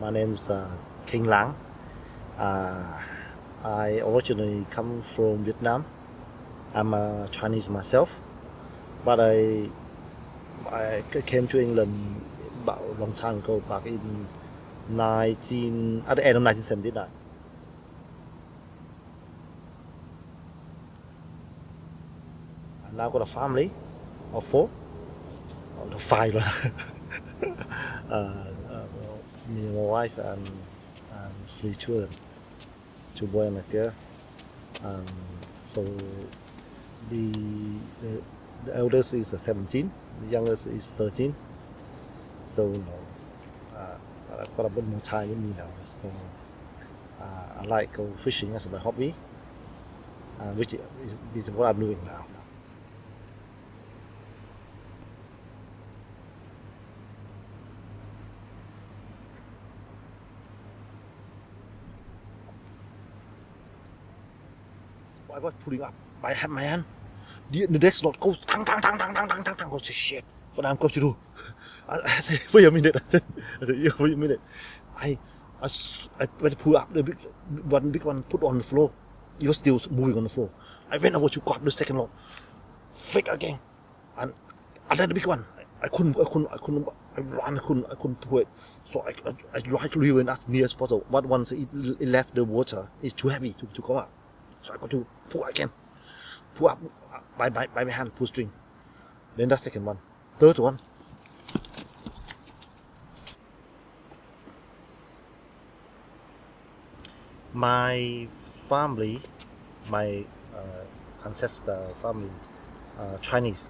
My name's King Lang. I originally come from Vietnam. I'm a Chinese myself, but I came to England about a long time ago, back in at the end of 1979. I now got a family of four, or no, five. Me and my wife and three children, two boys and a girl. So the, the the eldest is 17, the youngest is 13. So I've got a bit more time with me now. So I like go fishing as my hobby, which is what I'm doing now. I was pulling up my hand. The next rod goes tang tang tang tang tang tang tang tang. I say shit. What I'm going to do? I say, wait a minute. I said, yeah, wait a minute. I went to pull up the big one, put on the floor. It was still moving on the floor. I went over to grab the second rod, flick again, and then the big one. I couldn't pull it. So I tried to reel in as near as possible. But once it left the water, it's too heavy to come up. So I got to pull again. Pull up by my hand, pull string. Then the second one. Third one. My family, my ancestor family, Chinese.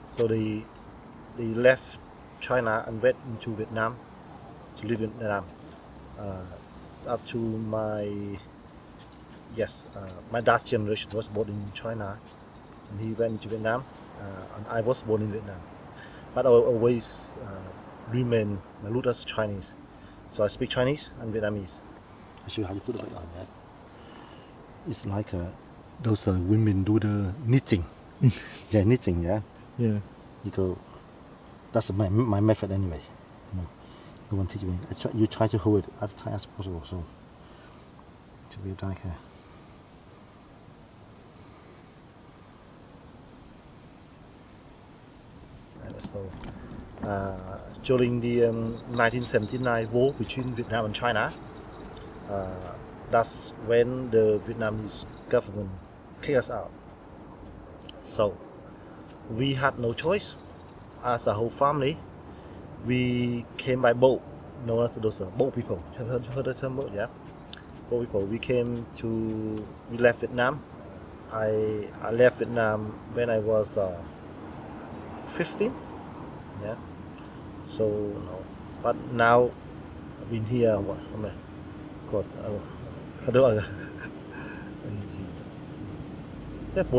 So they left China and went into Vietnam to live in Vietnam. Up to my dad's generation was born in China, and he went to Vietnam, and I was born in Vietnam. But I always remain my root as Chinese. So I speak Chinese and Vietnamese. I'll show you how to put it on that. It's like those women do the knitting. Yeah, knitting, yeah. Yeah. You go, that's my method anyway. No one teach me. You try to hold it as tight as possible, so to be like a during the 1979 war between Vietnam and China, that's when the Vietnamese government kicked us out. So we had no choice. As a whole family, we came by boat, known as those boat people. Heard the term boat, yeah? Boat people. We left Vietnam. I left Vietnam when I was 15. Yeah. So but now I've been here more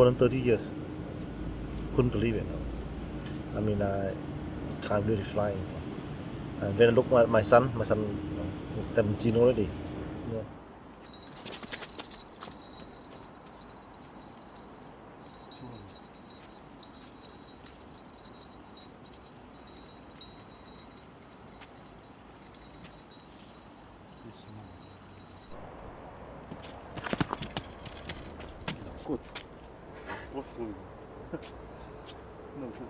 than 30 years. Couldn't believe it. I mean, time really flying. And when I look at my son was 17 already. Yeah. Good. What's going on? No, good.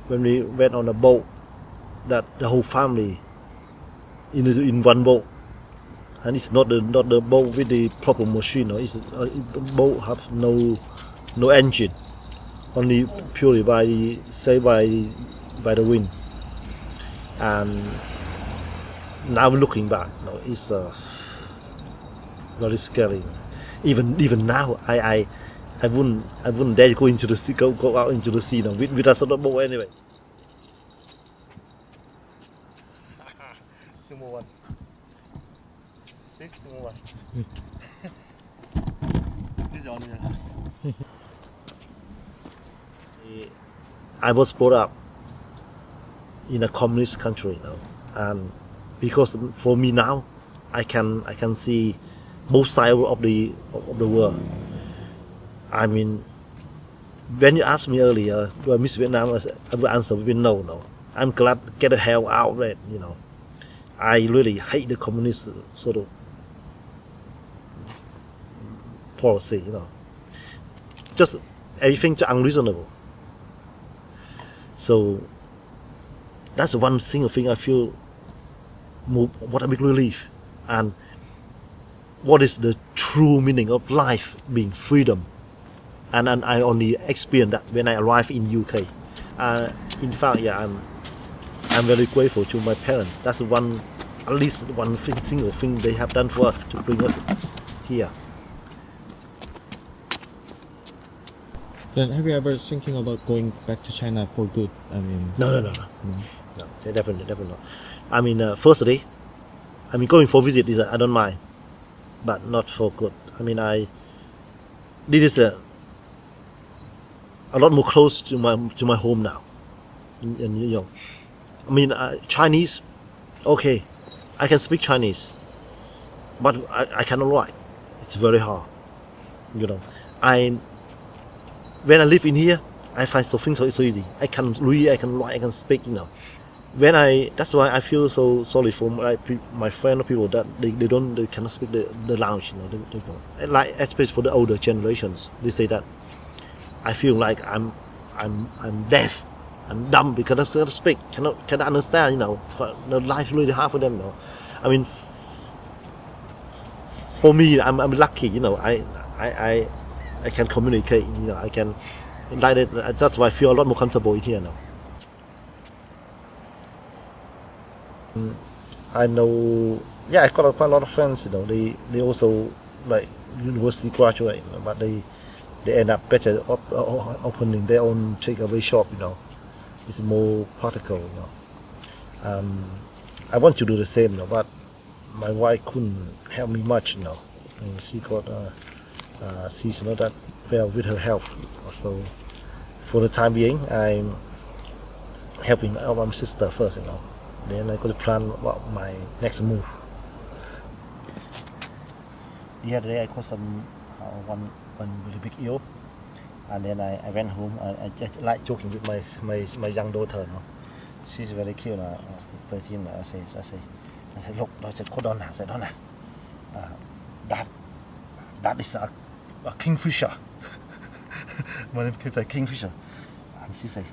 When we went on a boat, that the whole family in one boat, and it's not the boat with the proper machine. It's the boat have no engine, only purely by the wind. And now looking back, it's very scary. Even now, I wouldn't dare go into the sea, go out into the sea with a sort of boat anyway. Small one. See, small one. This is on here. I was brought up in a communist country, and because for me now, I can see both sides of the world. I mean, when you asked me earlier, do I miss Vietnam? I would answer with no, no. I'm glad to get the hell out of it, you know. I really hate the communist sort of policy, you know. Just everything unreasonable. So that's one single thing I feel what a big relief. And what is the true meaning of life being freedom? And I only experienced that when I arrived in UK. In fact, yeah, I'm very grateful to my parents. That's at least one single thing they have done for us to bring us here. Then have you ever thinking about going back to China for good? I mean, No, definitely not. I mean, firstly, going for visit is I don't mind, but not for good. I mean, this is a lot more close to my home now. And you know, I mean, Chinese, okay, I can speak Chinese, but I cannot write. It's very hard. You know, when I live in here, I find things so easy. I can read, I can write, I can speak. You know, that's why I feel so sorry for my friend or people that they cannot speak the language. You know, they don't. Like especially for the older generations, they say that I feel like I'm deaf and dumb because I cannot speak, cannot understand. You know, the life really hard for them. You know, I mean, for me, I'm lucky. You know, I can communicate. You know, I can like that. That's why I feel a lot more comfortable in here now. I know, yeah, I got quite a lot of friends. You know, they also like university graduate, you know, but they end up better opening their own takeaway shop. You know, it's more practical. You know, I want to do the same. You know, but my wife couldn't help me much. You know, and she got she's not that well with her health. So for the time being, I'm helping out my sister first. You know. Then I got to plan about my next move. The other day I got one really big ill, and then I went home. I just like joking with my young daughter. No? She's very cute. 13. I say, look, I said, hold on. I said, Donna, that is a kingfisher. My name is Kingfisher, and she say,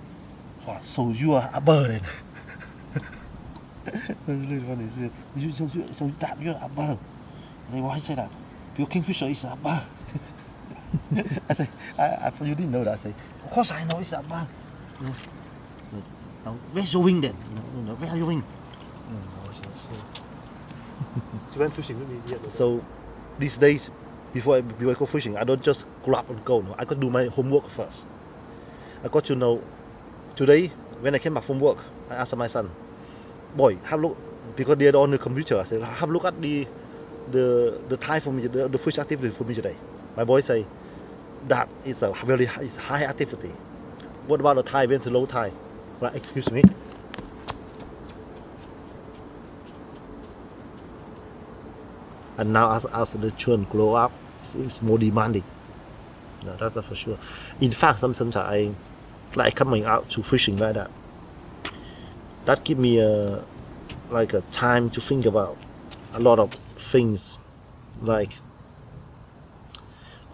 oh, so you are a bird. Really funny. So that you're a bird. I say, why say that? Your kingfisher is a bird. I say, you didn't know that. I say, of course I know it's a bird. Now, where's your wing then? You know, where are your wing? She went fishing with me the other day. So these days, before I go fishing, I don't just grab and go. No, I got to do my homework first. I got to know. Today, when I came back from work, I asked my son, boy, have a look, because they're on the computer. I said, have a look at the time for me, the fish activity for me today. My boy say, that is a very high activity. What about the tide went to low tide? Right, excuse me. And now as the children grow up, it's more demanding. No, that's for sure. In fact, sometimes I like coming out to fishing like that. That give me a time to think about a lot of things. Like,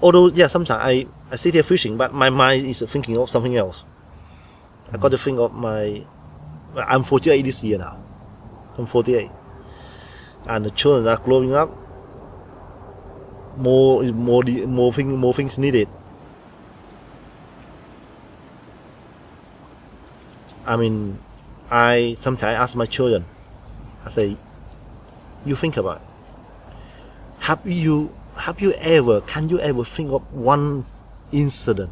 although yeah, sometimes I sit here fishing, but my mind is thinking of something else. I got to think of I'm 48 this year now. I'm 48, and the children are growing up. More things needed. I mean, sometimes I ask my children, I say, you think about it. Can you ever think of one incident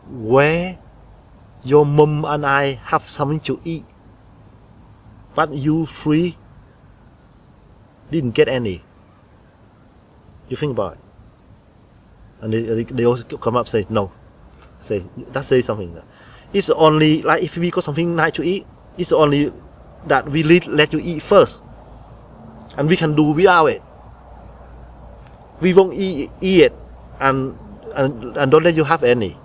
where your mom and I have something to eat, but you three didn't get any? You think about it. And they also come up and say, no. That says something. It's only, like if we got something nice to eat, it's only that we let you eat first. And we can do without it. We won't eat it and and don't let you have any.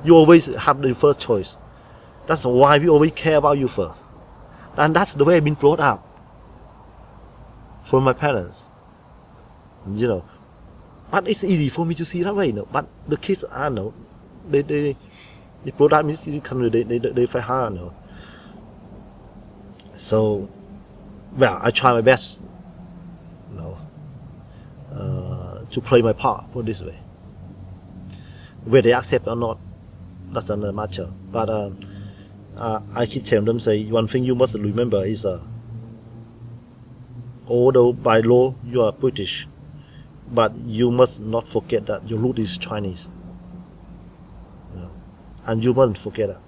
You always have the first choice. That's why we always care about you first. And that's the way I've been brought up from my parents. You know. But it's easy for me to see that way, you know. But the kids are, you know, they brought up in this country, they fight hard, you know. So, well, I try my best, you know, to play my part, put it this way. Whether they accept or not, that's another matter. But I keep telling them, say, one thing you must remember is, although by law you are British, but you must not forget that your root is Chinese. You know, and you mustn't forget that.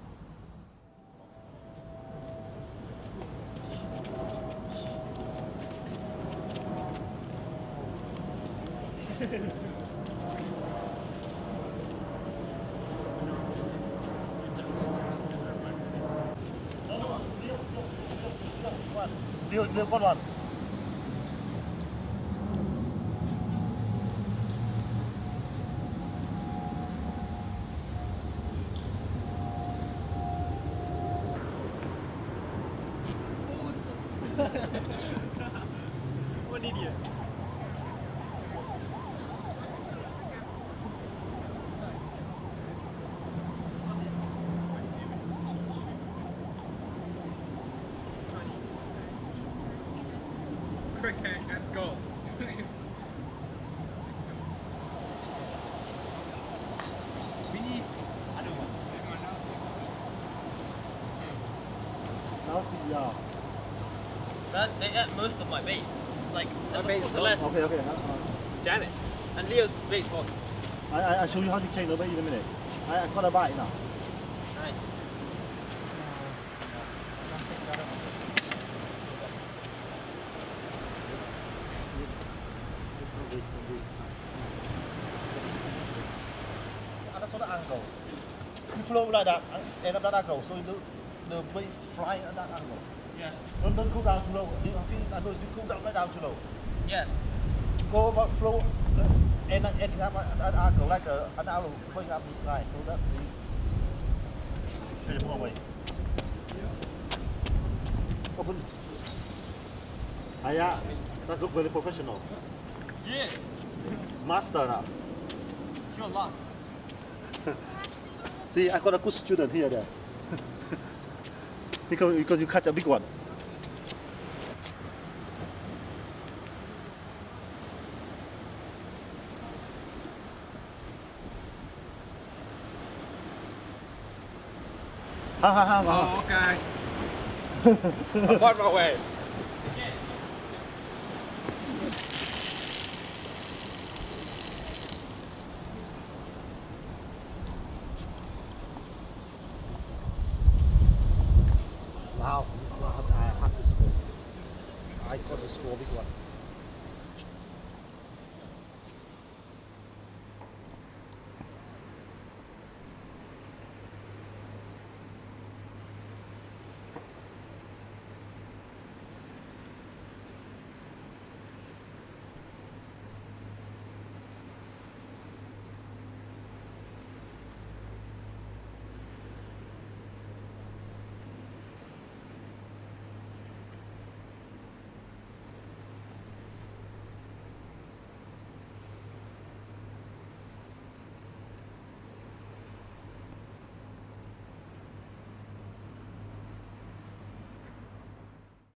Deal one. What an idiot. Okay, let's go. We need other ones. That they ate most of my bait. Like that's bait supposed is to let Okay. damage. And Leo's bait was I show you how to change the bait in a minute. I got a bite now. nice. That's sort of angle. You flow like that, end up that angle, so the bait fly at that angle. Yeah. Don't go down too low. You go down right down too low. Yeah. Go about flow, end up at that angle, like an arrow going up the sky. So that the more way. Open. Aya, that look very professional. Yeah. Master now. You're luck. See, I got a good student here there. because you catch a big one. Ha. Oh, okay. I'm on my way. Wow, I have to score. I got to score big one.